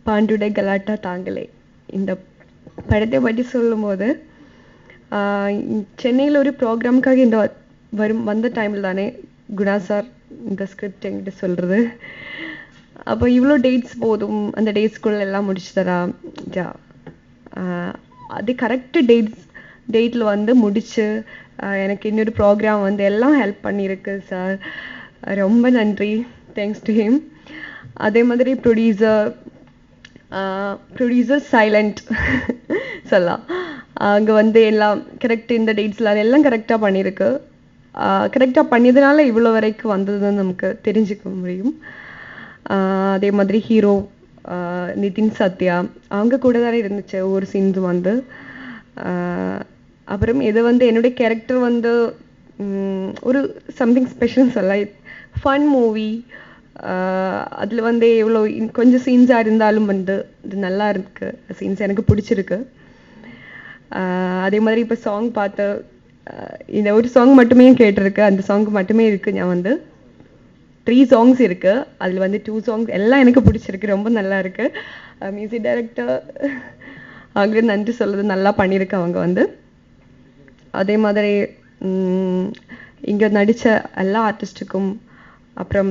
பாண்டுடைய கலாட்டா தாங்களே. இந்த படத்தை பற்றி சொல்லும்போது சென்னையில் ஒரு ப்ரோக்ராமுக்காக இந்த வந்த டைமில் தானே குணா சார் இந்த ஸ்கிரிப்ட் என்கிட்ட சொல்கிறது. அப்போ இவ்வளோ டேட்ஸ் போதும், அந்த டேட்ஸ்குள்ளே எல்லாம் முடிச்சு தரா. அது கரெக்டு டேட்டில் வந்து முடிச்சு எனக்கு இன்னொரு ப்ரோக்ராம் வந்து எல்லாம் ஹெல்ப் பண்ணியிருக்கு சார். ரொம்ப நன்றி, தேங்க்ஸ் டு ஹிம். அதே மாதிரி ப்ரொடியூசர் சைலண்ட் சொல்லலாம். அங்கே வந்து எல்லாம் கரெக்ட், இந்த டேட்ஸில் எல்லாம் கரெக்டாக பண்ணியிருக்கு. கரெக்டாக பண்ணியதுனால இவ்வளோ வரைக்கும் வந்ததுன்னு நமக்கு தெரிஞ்சுக்க முடியும். அதே மாதிரி ஹீரோ நிதின் சத்யா அவங்க கூட தானே இருந்துச்சு ஒவ்வொரு சீன்ஸும் வந்து. அப்புறம் இது வந்து என்னுடைய கேரக்டர் வந்து ஒரு சம்திங் ஸ்பெஷல் சொல்ல, ஃபன் மூவி. அதில் வந்து எவ்வளோ கொஞ்சம் சீன்ஸாக இருந்தாலும் வந்து இது நல்லா இருக்கு, சீன்ஸ் எனக்கு பிடிச்சிருக்கு. அதே மாதிரி இப்போ சாங் பார்த்து இந்த ஒரு சாங் மட்டுமே கேட்டிருக்கு, அந்த சாங் மட்டுமே இருக்குது. நான் வந்து 3 songs இருக்கு, அதில் வந்து 2 songs எல்லாம் எனக்கு பிடிச்சிருக்கு, ரொம்ப நல்லா இருக்கு. மியூசிக் டைரக்டர் அவங்க நன்றி சொல்லுது, நல்லா பண்ணியிருக்கு அவங்க வந்து. அதே மாதிரி இங்கே நடித்த எல்லா ஆர்டிஸ்ட்டுக்கும், அப்புறம்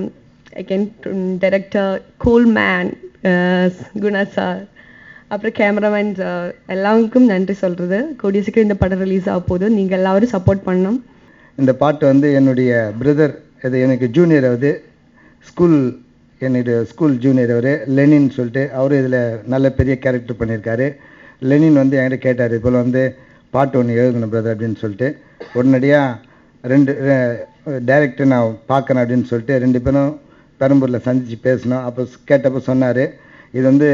again director cool man Guna sir, அப்புறம் கேமராமேன் எல்லாருக்கும் நன்றி சொல்கிறது. கூடிய சீக்கிரம் இந்த படம் ரிலீஸ் ஆக போகுது, நீங்கள் எல்லாரும் சப்போர்ட் பண்ணணும். இந்த பாட்டு வந்து என்னுடைய பிரதர், இது எனக்கு ஜூனியர், ஆகுது என்னுடைய ஸ்கூல் ஜூனியர் அவர் லெனின் சொல்லிட்டு, அவரும் இதில் நல்ல பெரிய கேரக்டர் பண்ணியிருக்காரு. லெனின் வந்து என்கிட்ட கேட்டார், இப்போ வந்து பாட்டு ஒன்று எழுதணும் பிரதர் அப்படின்னு சொல்லிட்டு. உடனடியாக 2 டைரக்டர் நான் பார்க்குறேன் அப்படின்னு சொல்லிட்டு 2 பேரும் பெரம்பூரில் சந்தித்து பேசினோம். அப்போ கேட்டப்போ சொன்னார், இது வந்து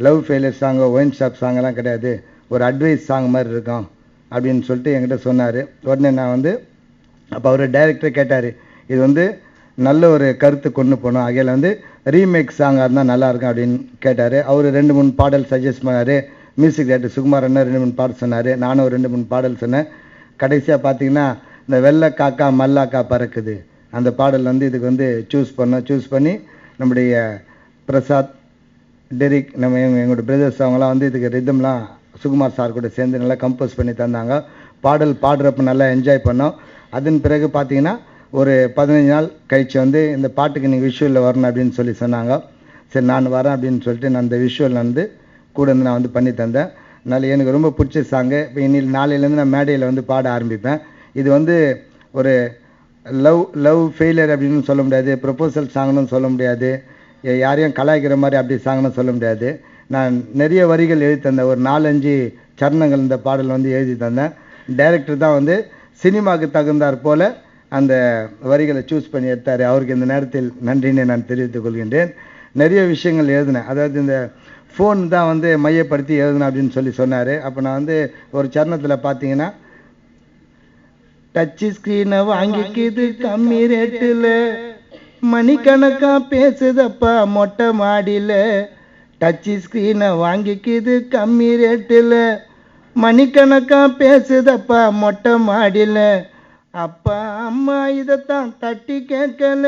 லவ் ஃபெயிலியர் சாங்கோ ஒயின் ஷாப் சாங்கெல்லாம் கிடையாது, ஒரு அட்வைஸ் சாங் மாதிரி இருக்கும் அப்படின்னு சொல்லிட்டு என்கிட்ட சொன்னார். உடனே நான் வந்து அப்போ அவர் டைரக்டர் கேட்டார், இது வந்து நல்ல ஒரு கருத்து கொண்டு போகணும், ஆகையில் வந்து ரீமேக் சாங்காக இருந்தால் நல்லாயிருக்கும் அப்படின்னு கேட்டார். அவர் 2-3 பாடல் சஜஸ்ட் பண்ணார். மியூசிக் டைரக்டர் சுகுமார் அண்ணா 2-3 பாடல் சொன்னார், நானும் 2-3 பாடல் சொன்னேன். கடைசியாக பார்த்தீங்கன்னா இந்த வெள்ளை காக்கா மல்லாக்கா பறக்குது அந்த பாடல் வந்து இதுக்கு வந்து சூஸ் பண்ணி நம்முடைய பிரசாத், டெரிக், எங்களோட பிரதர்ஸ் அவங்களாம் வந்து இதுக்கு ரிதம்லாம் சுகுமார் சார் கூட சேர்ந்து நல்லா கம்போஸ் பண்ணி தந்தாங்க. பாடல் பாடுறப்ப நல்லா என்ஜாய் பண்ணோம். அதன் பிறகு பார்த்தீங்கன்னா ஒரு 15 நாள் கழித்து வந்து இந்த பாட்டுக்கு நீங்கள் விஷுவலில் வரணும் அப்படின்னு சொல்லி சொன்னாங்க. சரி நான் வரேன் அப்படின்னு சொல்லிட்டு நான் அந்த விஷுவல் வந்து கூட இருந்து நான் வந்து பண்ணி தந்தேன். அதனால் எனக்கு ரொம்ப பிடிச்ச சாங்கு. இப்போ நாளையிலேருந்து நான் மேடையில் வந்து பாட ஆரம்பிப்பேன். இது வந்து ஒரு லவ் ஃபெயிலியர் அப்படின்னு சொல்ல முடியாது, ப்ரொபோசல் சாங்னு சொல்ல முடியாது, யாரையும் கலாய்க்கிற மாதிரி அப்படி சாங்னு சொல்ல முடியாது. நான் நிறைய வரிகள் எழுதி தந்தேன், ஒரு 4-5 சரணங்கள் இந்த பாடல் வந்து எழுதி தந்தேன். டைரக்டர் தான் வந்து சினிமாவுக்கு தகுந்தாற் போல் அந்த வரிகளை சூஸ் பண்ணி எடுத்தார். அவருக்கு இந்த நேரத்தில் நன்றினை நான் தெரிவித்துக் கொள்கின்றேன். நிறைய விஷயங்கள் எழுதினேன், அதாவது இந்த ஃபோன் தான் வந்து மையப்படுத்தி எழுதினேன் அப்படின்னு சொன்னார். அப்போ நான் வந்து ஒரு சரணத்தில் பார்த்தீங்கன்னா, டச்சு ஸ்க்ரீனை வாங்கிக்குது கம்மி ரேட்டில், மணிக்கணக்கா பேசுதப்பா மொட்டை மாடியில், டச்சு ஸ்க்ரீனை வாங்கிக்குது கம்மி ரேட்டில், மணிக்கணக்கா பேசுதப்பா மொட்டை மாடியில், அப்பா அம்மா இதைத்தான் தட்டி கேட்கல,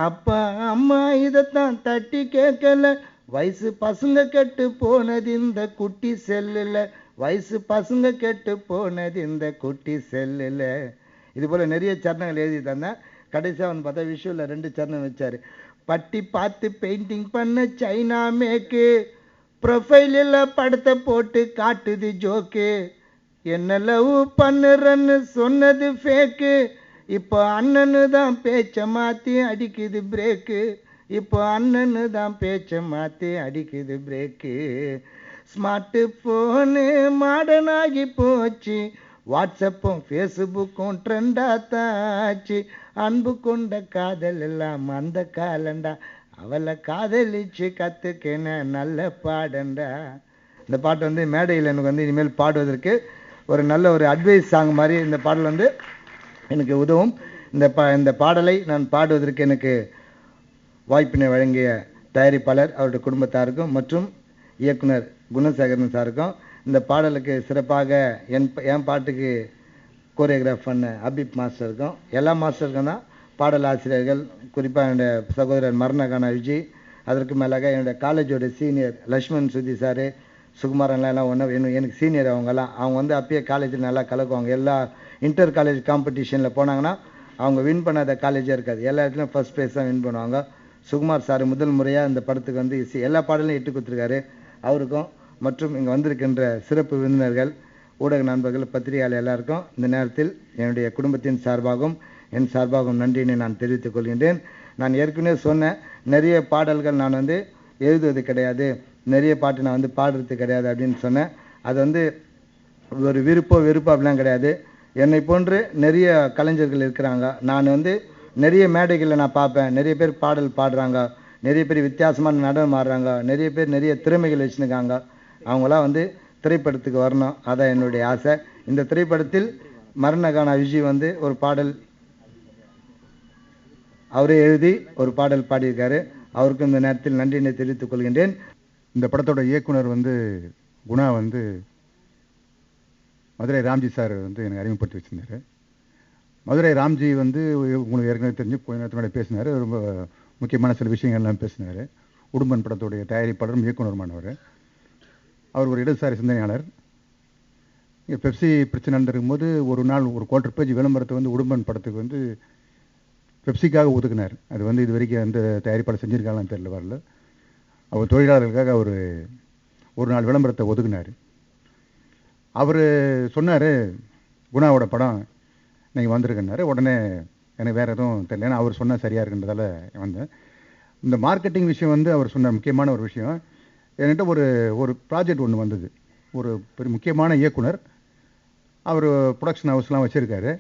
அப்பா அம்மா இதைத்தான் தட்டி கேட்கல, வயசு பசங்க கெட்டு போனது இந்த குட்டி செல்லில், வயசு பசங்க கெட்டு போனது இந்த குட்டி செல்லில். இது போல் நிறைய சரணங்கள் எழுதி தந்தேன். கடைசியாக வந்து பார்த்தா விஷுவலில் 2 சரணம் வச்சார். பட்டி பார்த்து பெயிண்டிங் பண்ண சைனா மேக்கு, ப்ரொஃபைலில் படத்தை போட்டு காட்டுது ஜோக்கு, என்ன லவ் பண்ணுறன்னு சொன்னது ஃபேக்கு, இப்போ அண்ணனு தான் பேச்ச மாற்றி அடிக்குது பிரேக்கு, இப்போ அண்ணனு தான் பேச்ச மாற்றி அடிக்குது பிரேக்கு, ஸ்மார்ட்டு ஃபோனு மாடர்ன் ஆகி போச்சு, வாட்ஸ்அப்பும் ஃபேஸ்புக்கும் ட்ரெண்டாத்தாச்சு, அன்பு கொண்ட காதல் எல்லாம் அந்த காலண்டா, அவளை காதலிச்சு கற்றுக்கின நல்ல பாடண்டா. இந்த பாட்டு வந்து மேடையில் எனக்கு வந்து இனிமேல் பாடுவதற்கு ஒரு நல்ல ஒரு அட்வைஸ் சாங் மாதிரி இந்த பாடல் வந்து எனக்கு உதவும். இந்த பாடலை நான் பாடுவதற்கு எனக்கு வாய்ப்பினை வழங்கிய தயாரிப்பாளர் அவருடைய குடும்பத்தாருக்கும் மற்றும் இயக்குனர் குணசேகரன் சாருக்கும், இந்த பாடலுக்கு சிறப்பாக என் பாட்டுக்கு கோரியோகிராஃப் பண்ண அபிப் மாஸ்டருக்கும், எல்லா மாஸ்டருக்கும் தான், பாடல் ஆசிரியர்கள், குறிப்பாக என்னுடைய சகோதரர் மரணகான விஜய், அதற்கு மேலாக என்னுடைய காலேஜோட சீனியர் லக்ஷ்மண் சுதி சார், சுகுமாரன்லாம் ஒன்றா எனக்கு சீனியர் அவங்கெல்லாம். அவங்க வந்து அப்பயே காலேஜில் நல்லா கலக்குவாங்க. எல்லா இன்டர் காலேஜ் காம்படிஷனில் போனாங்கன்னா அவங்க வின் பண்ணாத காலேஜே இருக்காது, எல்லா இடத்துலையும் ஃபர்ஸ்ட் ப்ரைஸ் தான் வின் பண்ணுவாங்க. சுகுமார் சார் முதல் முறையாக இந்த படத்துக்கு வந்து எல்லா பாடலையும் இட்டு கொடுத்துருக்காரு. அவருக்கும் மற்றும் இங்கே வந்திருக்கின்ற சிறப்பு விருந்தினர்கள், ஊடக நண்பர்கள், பத்திரிகையாளர் எல்லாருக்கும் இந்த நேரத்தில் என்னுடைய குடும்பத்தின் சார்பாகவும் என் சார்பாகவும் நன்றியினை நான் தெரிவித்துக் கொள்கின்றேன். நான் ஏற்கனவே சொன்னேன், நிறைய பாடல்கள் நான் வந்து எழுதுவது கிடையாது, நிறைய பாட்டு நான் வந்து பாடுறது கிடையாது அப்படின்னு சொன்னேன். அது வந்து ஒரு வெறுப்போ அப்படிலாம் கிடையாது. என்னை போன்று நிறைய கலைஞர்கள் இருக்கிறாங்க. நான் வந்து நிறைய மேடைகளில் நான் பார்ப்பேன், நிறைய பேர் பாடல் பாடுறாங்க, நிறைய பேர் வித்தியாசமான நடனம் ஆடுறாங்க, நிறைய பேர் நிறைய திறமைகள் வச்சுருக்காங்க. அவங்களாம் வந்து திரைப்படத்துக்கு வரணும், அதான் என்னுடைய ஆசை. இந்த திரைப்படத்தில் மரணகான விஜய் வந்து ஒரு பாடல் அவரே எழுதி ஒரு பாடல் பாடியிருக்காரு. அவருக்கும் இந்த நேரத்தில் நன்றியினை தெரிவித்துக் கொள்கின்றேன். இந்த படத்தோட இயக்குனர் வந்து குணா வந்து மதுரை ராம்ஜி சார் வந்து எனக்கு அறிமுகப்படுத்தி வச்சிருந்தாரு. மதுரை ராம்ஜி வந்து உங்களுக்கு ஏற்கனவே தெரிஞ்சு கொஞ்ச நேரத்தோட பேசினார், ரொம்ப முக்கியமான சில விஷயங்கள்லாம் பேசினார். உடும்பன் படத்துடைய தயாரிப்பாளரும் இயக்குனருமானவர். அவர் ஒரு இடதுசாரி சிந்தனையாளர். இங்கே பெப்சி பிரச்சனை நடந்திருக்கும் போது ஒரு நாள் ஒரு 1/4 பேஜ் விளம்பரத்தை வந்து உடும்பன் படத்துக்கு வந்து பெப்சிக்காக ஒதுக்குனார். அது வந்து இது வரைக்கும் அந்த தயாரிப்பாளர் செஞ்சிருக்காங்கன்னு தெரியல, வரல. அவர் தொழிலாளர்களுக்காக அவர் ஒரு நாள் விளம்பரத்தை ஒதுக்குனார். அவர் சொன்னார், குணாவோட படம் நீங்கள் வந்திருக்குன்னாரு. உடனே எனக்கு வேறு எதுவும் தெரியல, ஏன்னா அவர் சொன்னால் சரியாக இருக்குன்றதால வந்தேன். இந்த மார்க்கெட்டிங் விஷயம் வந்து அவர் சொன்ன முக்கியமான ஒரு விஷயம். என்கிட்ட ஒரு ப்ராஜெக்ட் ஒன்று வந்தது. ஒரு பெரிய முக்கியமான இயக்குனர், அவர் ப்ரொடக்ஷன் ஹவுஸ்லாம் வச்சுருக்காரு.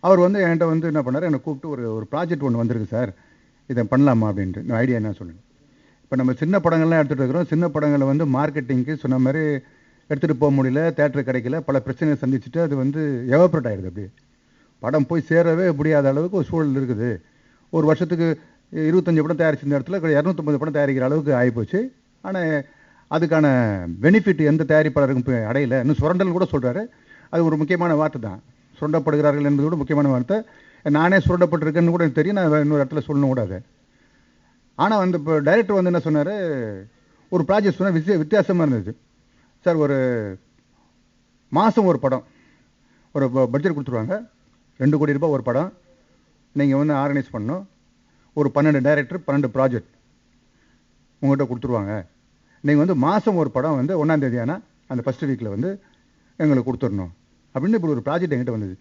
அவர் வந்து என்கிட்ட வந்து என்ன பண்ணார், என்னை கூப்பிட்டு ஒரு ப்ராஜெக்ட் ஒன்று வந்திருக்கு சார், இதை பண்ணலாமா அப்படின்ட்டு. இந்த ஐடியா என்ன சொல்லுங்கள். இப்போ நம்ம சின்ன படங்கள்லாம் எடுத்துகிட்டு இருக்கிறோம். சின்ன படங்களை வந்து மார்க்கெட்டிங்க்கு சொன்ன மாதிரி எடுத்துகிட்டு போக முடியல, தேட்டர் கிடைக்கல, பல பிரச்சனையை சந்திச்சுட்டு அது வந்து எவாப்ரேட் ஆகிடுது. அப்படியே படம் போய் சேரவே முடியாத அளவுக்கு ஒரு சூழல் இருக்குது. ஒரு வருஷத்துக்கு 25 படம் தயாரிச்சிருந்த இடத்துல 250 படம் தயாரிக்கிற அளவுக்கு ஆகிப்போச்சு. ஆனால் அதுக்கான பெனிஃபிட் எந்த தயாரிப்பாளருக்கும் போய் அடையலை. இன்னும் சுரண்டல் கூட சொல்கிறாரு. அது ஒரு முக்கியமான வார்த்தை தான், சுரண்டப்படுகிறார்கள் என்பது கூட முக்கியமான வார்த்தை. நானே சுரண்டப்பட்டிருக்கேன்னு கூட எனக்கு தெரியும், நான் இன்னொரு இடத்துல சொல்லணும் கூடாது. ஆனால் வந்து இப்போ டைரக்டர் வந்து என்ன சொன்னார், ஒரு ப்ராஜெக்ட் சொன்னால் வித்தியாசமாக இருந்தது சார். ஒரு மாதம் ஒரு படம், ஒரு பட்ஜெட் கொடுத்துருவாங்க, 2 கோடி ரூபாய் ஒரு படம். நீங்கள் வந்து ஆர்கனைஸ் பண்ணணும். ஒரு 12 டைரக்டர் 12 ப்ராஜெக்ட் உங்கள்கிட்ட கொடுத்துருவாங்க. நீங்கள் வந்து மாதம் ஒரு படம் வந்து 1ஆம் தேதி ஆனால் அந்த ஃபஸ்ட் வீக்கில் வந்து எங்களுக்கு கொடுத்துடணும் அப்படின்னு இப்படி ஒரு ப்ராஜெக்ட் என்கிட்ட வந்தது.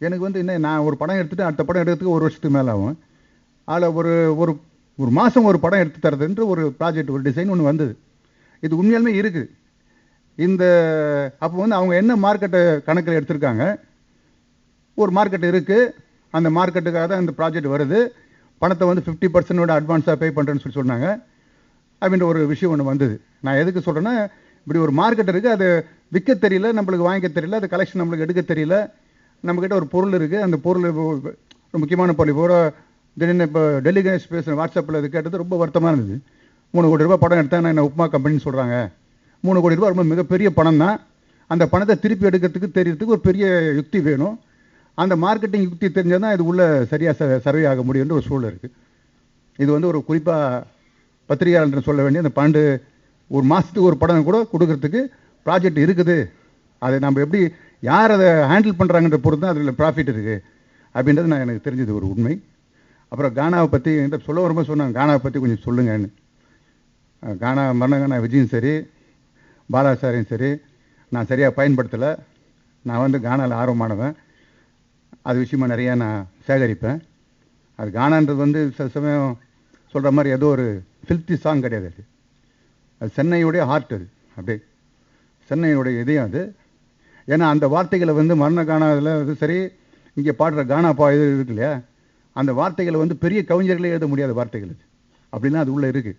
எனக்கு வந்து என்ன, நான் ஒரு படம் எடுத்துகிட்டு அடுத்த படம் எடுக்கிறதுக்கு 1 வருஷத்துக்கு மேலே ஆகும். அதில் ஒரு மாதம் ஒரு படம் எடுத்து தரதுன்ற ஒரு ப்ராஜெக்ட், ஒரு டிசைன் ஒன்று வந்தது. இது உண்மையாலுமே இருக்குது. இந்த அப்போ வந்து அவங்க என்ன மார்க்கெட்டை கணக்கில் எடுத்திருக்காங்க, ஒரு மார்க்கெட் இருக்குது, அந்த மார்க்கெட்டுக்காக தான் இந்த ப்ராஜெக்ட் வருது, பணத்தை வந்து 50% அட்வான்ஸாக பே பண்ணுறேன்னு சொல்லி சொன்னாங்க அப்படின்ற ஒரு விஷயம் ஒன்று வந்தது. நான் எதுக்கு சொல்கிறேன்னா, இப்படி ஒரு மார்க்கெட் இருக்குது, அது விற்க தெரியல, நம்மளுக்கு வாங்கிக்க தெரியல, அது கலெக்ஷன் நம்மளுக்கு எடுக்க தெரியல. நம்மக்கிட்ட ஒரு பொருள் இருக்குது, அந்த பொருள் ஒரு முக்கியமான பொருள். இப்போ திடீர்னு இப்போ டெல்லி கணேஷ் பேசுகிற வாட்ஸ்அப்பில் இது கேட்டது ரொம்ப வருத்தமாக இருந்தது. 3 கோடி ரூபாய் படம் எடுத்தாங்கன்னா என்ன உப்மா கம்பெனின்னு சொல்கிறாங்க. 3 கோடி ரூபாய் ரொம்ப மிகப்பெரிய பணம் தான். அந்த பணத்தை திருப்பி எடுக்கிறதுக்கு தெரியறதுக்கு ஒரு பெரிய யுக்தி வேணும். அந்த மார்க்கெட்டிங் யுக்தி தெரிஞ்சால் தான் இது உள்ள சரியாக சர்வே ஆக முடியுன்ற ஒரு சூழல் இருக்குது. இது வந்து ஒரு குறிப்பாக பத்திரிகையாளர் சொல்ல வேண்டிய, அந்த 12 ஒரு மாதத்துக்கு ஒரு படம் கூட கொடுக்கறதுக்கு ப்ராஜெக்ட் இருக்குது. அதை நம்ம எப்படி யார் அதை ஹேண்டில் பண்ணுறாங்கன்ற பொறுத்து தான் அதில் ப்ராஃபிட் இருக்குது அப்படின்றது நான் எனக்கு தெரிஞ்சது ஒரு உண்மை. அப்புறம் கானாவை பற்றி என்கிட்ட சொல்ல வரும்போது சொன்னாங்க, கானாவை பற்றி கொஞ்சம் சொல்லுங்கன்னு. கானா மரணகானா விஜயும் சரி, பாலாசாரியும் சரி, நான் சரியாக பயன்படுத்தலை. நான் வந்து கானாவில் ஆர்வமானவன். அது விஷயமா நிறையா நான் சேகரிப்பேன். அது கானான்றது வந்து சில சமயம் சொல்கிற மாதிரி ஏதோ ஒரு ஃபில்த்தி சாங் கிடையாது. அது சென்னையுடைய ஹார்ட், அது அப்படியே சென்னையுடைய இதயம் அது. ஏன்னா அந்த வார்த்தைகளை வந்து மரண கானாவில் வந்து சரி, இங்கே பாடுற கானா இது இருக்கு இல்லையா, அந்த வார்த்தைகளை வந்து பெரிய கவிஞர்களே எழுத முடியாத வார்த்தைகள் அது. அப்படின்னா அது உள்ளே இருக்குது.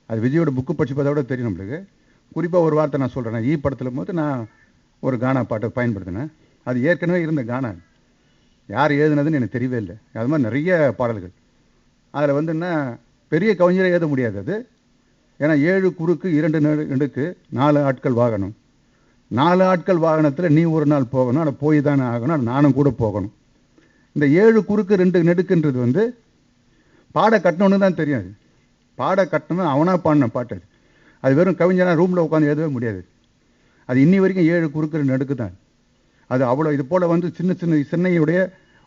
அது விஜயோட புக்கு படிச்சு பார்த்தா கூட தெரியும் நம்மளுக்கு. குறிப்பாக ஒரு வார்த்தை நான் சொல்கிறேன், படத்தில் போது நான் ஒரு கானா பாட்டை பயன்படுத்தினேன். அது ஏற்கனவே இருந்த கானா, யார் எழுதுனதுன்னு எனக்கு தெரியவே இல்லை. அது மாதிரி நிறைய பாடல்கள் அதில் வந்து என்ன, பெரிய கவிஞரை எழுத முடியாது அது. ஏன்னா 7 குறுக்கு 2 நெடுக்கு 4 ஆட்கள் வாகனம், 4 ஆட்கள் வாகனத்தில் நீ ஒரு நாள் போகணும், ஆனால் போய் தானே ஆகணும், நானும் கூட போகணும். இந்த 7 குறுக்கு 2 நெடுக்குன்றது வந்து பாட கட்டணுன்னு தான் தெரியும். பாட கட்டணும் அவனாக பாடின பாட்டு அது. அது வெறும் கவிஞனா ரூமில் உட்காந்து எழுதவே முடியாது. அது இன்னி வரைக்கும் 7 குறுக்கிற நடுக்கு தான். அது அவ்வளோ இது போல் வந்து சின்ன சின்ன சென்னையுடைய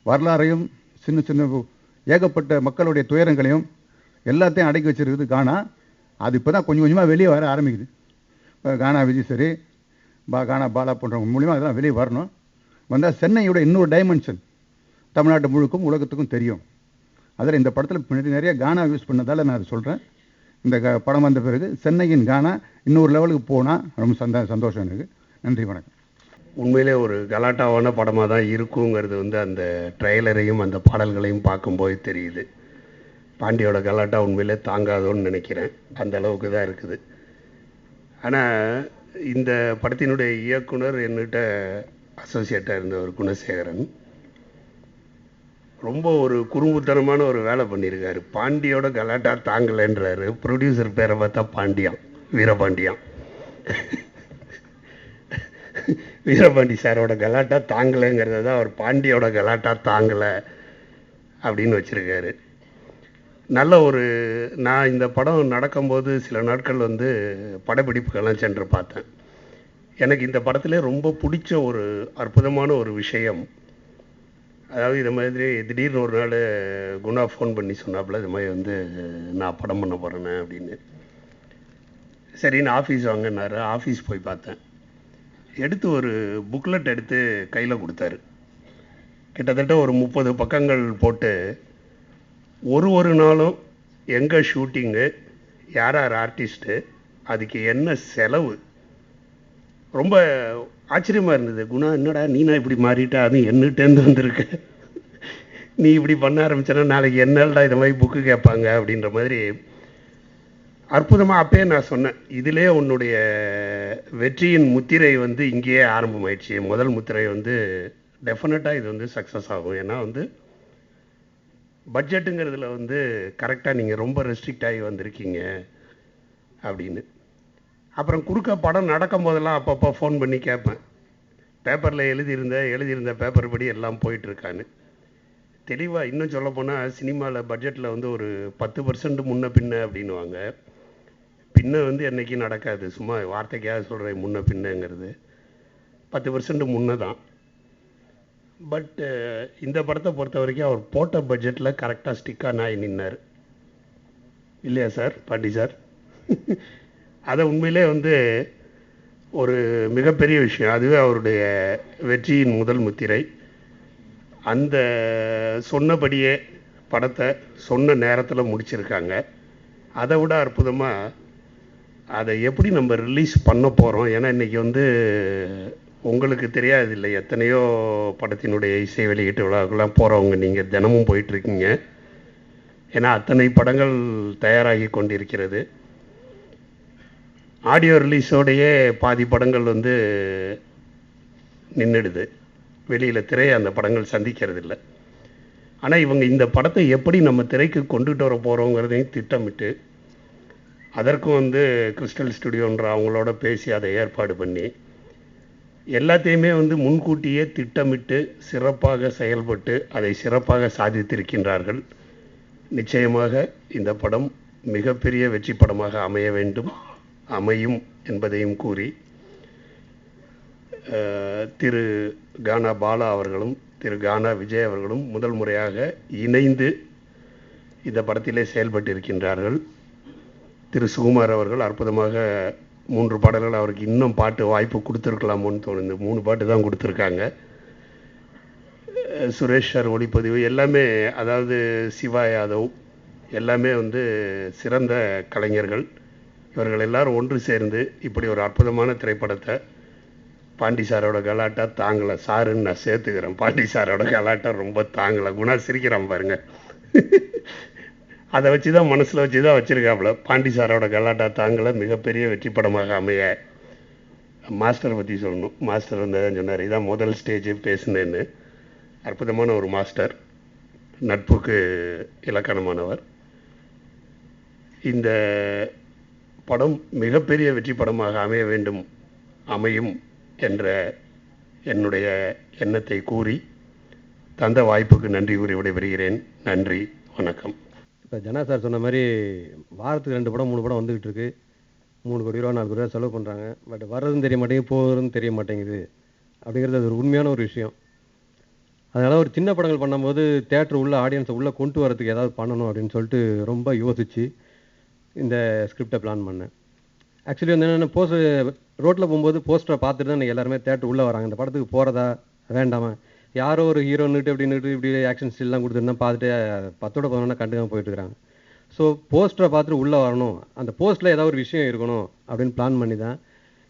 வரலாறையும் சின்ன சின்ன ஏகப்பட்ட மக்களுடைய துயரங்களையும் எல்லாத்தையும் அடக்கி வச்சிருக்குது கானா. அது இப்போ தான் கொஞ்சம் கொஞ்சமாக வெளியே வர ஆரம்பிக்குது. கானா விஜய் சரி கானா பாலா போன்றவங்க மூலிமா அதெல்லாம் வெளியே வரணும். வந்தால் சென்னையோட இன்னொரு டைமென்ஷன் தமிழ்நாட்டு முழுக்கும் உலகத்துக்கும் தெரியும். அதில் இந்த படத்தில் நிறைய கானா யூஸ் பண்ணதால் நான் அதை சொல்கிறேன். இந்த படம் வந்த பிறகு சென்னையின் கானா இன்னொரு லெவலுக்கு போனால் ரொம்ப சந்தோஷம் எனக்கு. நன்றி, வணக்கம். உண்மையிலே ஒரு கலாட்டாவான படமாக தான் இருக்குங்கிறது வந்து அந்த ட்ரெய்லரையும் அந்த பாடல்களையும் பார்க்கும்போது தெரியுது. பாண்டியோட கலாட்டா உண்மையிலே தாங்காதோன்னு நினைக்கிறேன். அந்த அளவுக்கு தான் இருக்குது. ஆனால் இந்த படத்தினுடைய இயக்குனர் என்கிட்ட அசோசியேட்டாக இருந்தவர் குணசேகரன் ரொம்ப ஒரு குறும்புத்தனமான ஒரு வேலை பண்ணியிருக்காரு. பாண்டியோட கலாட்டா தாங்கலைன்றாரு. ப்ரொடியூசர் பேரை பார்த்தா பாண்டியான், வீரபாண்டியான். வீரபாண்டி சாரோட கலாட்டா தாங்கலைங்கிறத தான் அவர் பாண்டியோட கலாட்டா தாங்கலை அப்படின்னு வச்சுருக்காரு. நல்ல ஒரு நான் இந்த படம் நடக்கும்போது சில நாட்கள் வந்து படப்பிடிப்புக்கெல்லாம் சென்று பார்த்தேன். எனக்கு இந்த படத்தில் ரொம்ப பிடிச்ச ஒரு அற்புதமான ஒரு விஷயம், அதாவது இது மாதிரி திடீர்னு ஒரு நாள் குணா ஃபோன் பண்ணி சொன்னாப்புல, இது மாதிரி வந்து நான் படம் பண்ண போகிறேன்னு அப்படின்னு. சரின்னு ஆஃபீஸ் வாங்கினாரு. ஆஃபீஸ் போய் பார்த்தேன். எடுத்து ஒரு புக்லெட் எடுத்து கையில் கொடுத்தாரு. கிட்டத்தட்ட ஒரு 30 பக்கங்கள் போட்டு ஒரு நாளும் எங்கே ஷூட்டிங்கு, யார் யார் ஆர்டிஸ்ட்டு, அதுக்கு என்ன செலவு, ரொம்ப ஆச்சரியமாக இருந்தது. குணா என்னடா நீனா இப்படி மாறிட்டா, அது என்னட்டேருந்து வந்திருக்க, நீ இப்படி பண்ண ஆரம்பிச்சனா நாளைக்கு என்னடா இது மாதிரி புக்கு கேட்பாங்க அப்படின்ற மாதிரி அற்புதமாக அப்பயே நான் சொன்னேன், இதிலே உன்னுடைய வெற்றியின் முத்திரை வந்து இங்கேயே ஆரம்பமாயிடுச்சு. முதல் முத்திரை வந்து டெஃபினட்டாக இது வந்து சக்ஸஸ் ஆகும். ஏன்னா வந்து பட்ஜெட்டுங்கிறதுல வந்து கரெக்டாக நீங்கள் ரொம்ப ரெஸ்ட்ரிக்ட் ஆகி வந்திருக்கீங்க அப்படின்னு. அப்புறம் குறுக்க படம் நடக்கும் போதெல்லாம் அப்பப்போ ஃபோன் பண்ணி கேட்பேன், பேப்பரில் எழுதியிருந்த பேப்பர் படி எல்லாம் போயிட்டுருக்கான்னு. தெளிவாக இன்னும் சொல்லப்போனால் சினிமாவில் பட்ஜெட்டில் வந்து ஒரு 10% முன்ன பின்ன அப்படின்வாங்க. பின்ன வந்து என்றைக்கு நடக்காது, சும்மா வார்த்தைக்காக சொல்கிறேன். முன்ன பின்னங்கிறது 10% முன்ன தான். பட் இந்த படத்தை பொறுத்த வரைக்கும் அவர் போட்ட பட்ஜெட்டில் கரெக்டாக ஸ்டிக்காக நாய் நின்னார் இல்லையா சார், பாண்டி சார்? அதை உண்மையிலே வந்து ஒரு மிகப்பெரிய விஷயம். அதுவே அவருடைய வெற்றியின் முதல் முத்திரை. அந்த சொன்னபடியே படத்தை சொன்ன நேரத்தில் முடிச்சிருக்காங்க. அதை விட அற்புதமாக அதை எப்படி நம்ம ரிலீஸ் பண்ண போகிறோம். ஏன்னா இன்றைக்கி வந்து உங்களுக்கு தெரியாது இல்லை, எத்தனையோ படத்தினுடைய இசை வெளியீட்டு விழாக்கெல்லாம் போகிறவங்க நீங்கள் தினமும் போயிட்டுருக்கீங்க. ஏன்னா அத்தனை படங்கள் தயாராகி கொண்டிருக்கிறது. ஆடியோ ரிலீஸோடையே பாதி படங்கள் வந்து நின்றுடுது, வெளியில் திரையை அந்த படங்கள் சந்திக்கிறது இல்லை. ஆனால் இவங்க இந்த படத்தை எப்படி நம்ம திரைக்கு கொண்டுட்டு வர போகிறோங்கிறதையும் திட்டமிட்டு, அதற்கும் வந்து கிறிஸ்டல் ஸ்டுடியோன்ற அவங்களோட பேசி அதை ஏற்பாடு பண்ணி எல்லாத்தையுமே வந்து முன்கூட்டியே திட்டமிட்டு சிறப்பாக செயல்பட்டு அதை சிறப்பாக சாதித்திருக்கின்றார்கள். நிச்சயமாக இந்த படம் மிகப்பெரிய வெற்றி படமாக அமைய வேண்டும், அமையும் என்பதையும் கூறி, திரு கானா பாலா அவர்களும் திரு கானா விஜய் அவர்களும் முதல் முறையாக இணைந்து இந்த படத்திலே செயல்பட்டு இருக்கின்றார்கள். திரு சுகுமார் அவர்கள் அற்புதமாக 3 பாடல்கள், அவருக்கு இன்னும் பாட்டு வாய்ப்பு கொடுத்துருக்கலாமோன்னு தோணுது. 3 பாட்டு தான் கொடுத்துருக்காங்க. சுரேஷ் சார் ஒளிப்பதிவு எல்லாமே, அதாவது சிவா யாதவ் எல்லாமே வந்து சிறந்த கலைஞர்கள். இவர்கள் எல்லாரும் ஒன்று சேர்ந்து இப்படி ஒரு அற்புதமான திரைப்படத்தை, பாண்டி சாரோட கலாட்டா தாங்கலை சாருன்னு நான் சேர்த்துக்கிறேன். பாண்டி சாரோட கலாட்டா ரொம்ப தாங்கலை. குணா சிரிக்கிறான் பாருங்க. அதை வச்சு தான் மனசில் வச்சு தான் வச்சுருக்காப்புல. பாண்டி சாரோட கலாட்டா தாங்கலை மிகப்பெரிய வெற்றி படமாக அமைய. மாஸ்டரை பற்றி சொல்லணும். மாஸ்டர் வந்து தான் சொன்னார், இதான் முதல் ஸ்டேஜ் பேசுனேன்னு. அற்புதமான ஒரு மாஸ்டர், நட்புக்கு இலக்கணமானவர். இந்த படம் மிகப்பெரிய வெற்றி படமாக அமைய வேண்டும், அமையும் என்ற என்னுடைய எண்ணத்தை கூறி, தந்த வாய்ப்புக்கு நன்றி கூறி விடைபெறுகிறேன். நன்றி, வணக்கம். இப்போ ஜனா சார் சொன்ன மாதிரி வாரத்துக்கு 2 படம் 3 படம் வந்துக்கிட்டு இருக்கு. 3 கோடி ரூபா 4 கோடி ரூபா செலவு பண்ணுறாங்க. பட் வர்றதும் தெரிய மாட்டேங்குது, போகிறதும் தெரிய மாட்டேங்குது அப்படிங்கிறது அது ஒரு உண்மையான ஒரு விஷயம். அதனால் ஒரு சின்ன படங்கள் பண்ணும்போது தேட்டர் உள்ள ஆடியன்ஸை உள்ளே கொண்டு வரதுக்கு ஏதாவது பண்ணணும் அப்படின்னு சொல்லிட்டு ரொம்ப யோசித்து இந்த ஸ்கிரிப்டை பிளான் பண்ணேன். ஆக்சுவலி வந்து என்னென்ன ரோட்டில் போகும்போது போஸ்டரை பார்த்துட்டு தான் எல்லாருமே தேட்டர் உள்ளே வராங்க. இந்த படத்துக்கு போகிறதா வேண்டாமா, யாரோ ஒரு ஹீரோன்னுட்டு இப்படி ஆக்ஷன் ஸ்டில்லாம் கொடுத்துருந்தா பார்த்துட்டு 10ஓட 11 கண்டுக்காமல் போயிட்டு இருக்கிறாங்க. ஸோ போஸ்டரை பார்த்துட்டு உள்ளே வரணும், அந்த போஸ்ட்டில் ஏதாவது ஒரு விஷயம் இருக்கணும் அப்படின்னு பிளான் பண்ணி தான்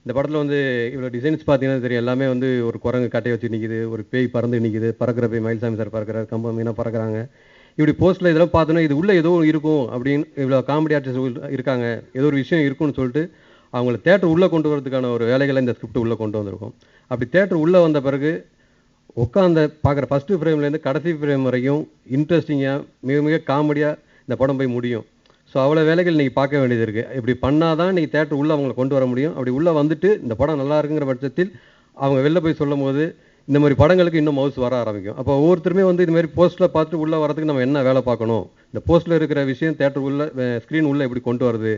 இந்த படத்தில் வந்து இவ்வளோ டிசைன்ஸ் பார்த்தீங்கன்னா தெரியும். எல்லாமே வந்து ஒரு குரங்கு கட்டையை வச்சு நிற்கிது, ஒரு பேய் பறந்து நிற்கிது, பறக்கிற பேய் மயில்சாமி சார் பறக்கிறார், கம்பம் மீனாக பறக்கிறாங்க. இப்படி போஸ்ட்டில் இதெல்லாம் பார்த்தோன்னா இது உள்ளே ஏதோ இருக்கும் அப்படின்னு, இவ்வளோ காமெடி ஆர்டிஸ்ட் இருக்காங்க, ஏதோ ஒரு விஷயம் இருக்குன்னு சொல்லிட்டு அவங்கள தேட்டர் உள்ளே கொண்டு வரதுக்கான ஒரு வேலைகளை இந்த ஸ்கிரிப்ட் உள்ளே கொண்டு வந்திருக்கோம். அப்படி தேட்டர் உள்ளே வந்த பிறகு உட்காந்து பார்க்குற ஃபஸ்ட்டு ஃப்ரேம்லேருந்து கடைசி ஃப்ரேம் வரைக்கும் இன்ட்ரெஸ்டிங்காக மிக மிக காமெடியாக இந்த படம் போய் முடியும். ஸோ அவ்வளோ வேலைகள் இன்றைக்கி பார்க்க வேண்டியது இருக்குது. இப்படி பண்ணால் தான் இன்றைக்கி தேட்டர் உள்ளே அவங்கள கொண்டு வர முடியும். அப்படி உள்ளே வந்துட்டு இந்த படம் நல்லா இருக்குங்கிற பட்சத்தில் அவங்க வெளில போய் சொல்லும் போது இந்த மாதிரி படங்களுக்கு இன்னும் மவுஸ் வர ஆரம்பிக்கும். அப்போ ஒவ்வொருத்தருமே வந்து இது மாதிரி போஸ்ட்டில் பார்த்துட்டு உள்ளே வரதுக்கு நம்ம என்ன வேலை பார்க்கணும், இந்த போஸ்ட்டில் இருக்கிற விஷயம் தேட்டர் உள்ள ஸ்க்ரீன் உள்ளே எப்படி கொண்டு வருது,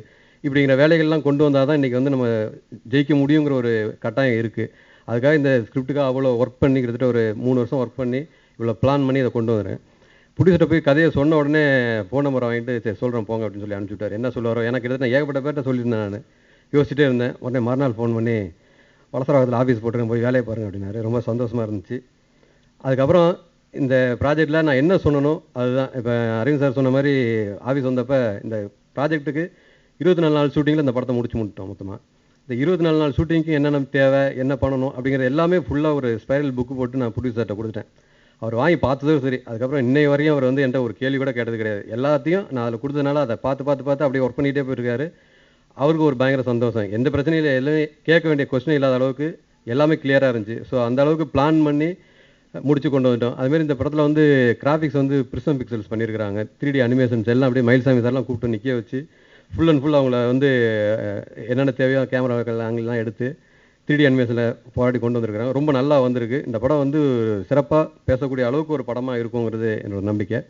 இப்படிங்கிற வேலைகள்லாம் கொண்டு வந்தால் தான் இன்றைக்கி வந்து நம்ம ஜெயிக்க முடியுங்கிற ஒரு கட்டாயம் இருக்குது. அதுக்காக இந்த ஸ்கிரிப்டுக்காக அவ்வளோ ஒர்க் பண்ணி கிட்டத்தட்ட ஒரு 3 வருஷம் ஒர்க் பண்ணி இவ்வளோ பிளான் பண்ணி இதை கொண்டு வரேன். ப்ரொடியூசர்கிட்ட போய் கதையை சொன்ன உடனே ஃபோன் நம்பர் வாங்கிட்டு சரி சொல்கிறேன் போங்க அப்படின்னு சொல்லி அனுப்பிச்சுட்டார். என்ன சொல்லுவாரோ எனக்கு கிட்டத்தட்ட ஏகப்பட்ட பேர்கிட்ட சொல்லியிருந்தேன். நான் யோசிச்சுட்டே இருந்தேன். உடனே மறுநாள் ஃபோன் பண்ணி வளசரவாகத்தில் ஆஃபீஸ் போட்டுருக்கேன், போய் வேலையை பாருங்க அப்படின்னாரு. ரொம்ப சந்தோஷமாக இருந்துச்சு. அதுக்கப்புறம் இந்த ப்ராஜெக்டில் நான் என்ன சொன்னனோ அதுதான். இப்போ அரவிந்த் சார் சொன்ன மாதிரி ஆஃபீஸ் வந்தப்போ இந்த ப்ராஜெக்ட்டுக்கு 24 நாள் ஷூட்டிங்கில் இந்த படத்தை முடிச்சிட்டோம் மொத்தமாக. இந்த 24 நாள் ஷூட்டிங்க்கு என்னென்ன தேவை, என்ன பண்ணணும் அப்படிங்கிறது எல்லாமே ஃபுல்லாக ஒரு ஸ்பைரல் புக்கு போட்டு நான் ப்ரொடியூசர்கிட்ட கொடுத்துட்டேன். அவர் வாங்கி பார்த்ததும் சரி. அதுக்கப்புறம் இன்னை வரையும் அவர் வந்து என்கிட்ட ஒரு கேள்வி கூட கேட்டது கிடையாது. எல்லாத்தையும் நான் அதில் கொடுத்ததுனால அதை பார்த்து அப்படியே ஒர்க் பண்ணிகிட்டே போயிருக்காரு. அவருக்கு ஒரு பயங்கர சந்தோஷம். எந்த பிரச்சனையும் இல்லை, எல்லாமே கேட்க வேண்டிய கொஸ்டின் இல்லாத அளவுக்கு எல்லாமே கிளியராக இருந்துச்சு. ஸோ அந்த அளவுக்கு பிளான் பண்ணி முடிச்சு கொண்டு வந்துட்டோம். அதுமாரி இந்த படத்தில் வந்து கிராஃபிக்ஸ் வந்து பிரிசம் பிக்சல்ஸ் பண்ணியிருக்கிறாங்க. 3D அனிமேஷன்ஸ் எல்லாம் அப்படியே மயில்சாமி சார்லாம் கூப்பிட்டு நிற்க வச்சு ஃபுல் அண்ட் ஃபுல் அவங்கள வந்து என்னென்ன தேவையோ கேமராக்கள் ஆங்கிள்லாம் எடுத்து 3D அனிமேஷனில் போராடி கொண்டு வந்திருக்கிறாங்க. ரொம்ப நல்லா வந்திருக்கு. இந்த படம் வந்து சிறப்பாக பேசக்கூடிய அளவுக்கு ஒரு படமாக இருக்குங்கிறது என்னோட நம்பிக்கை.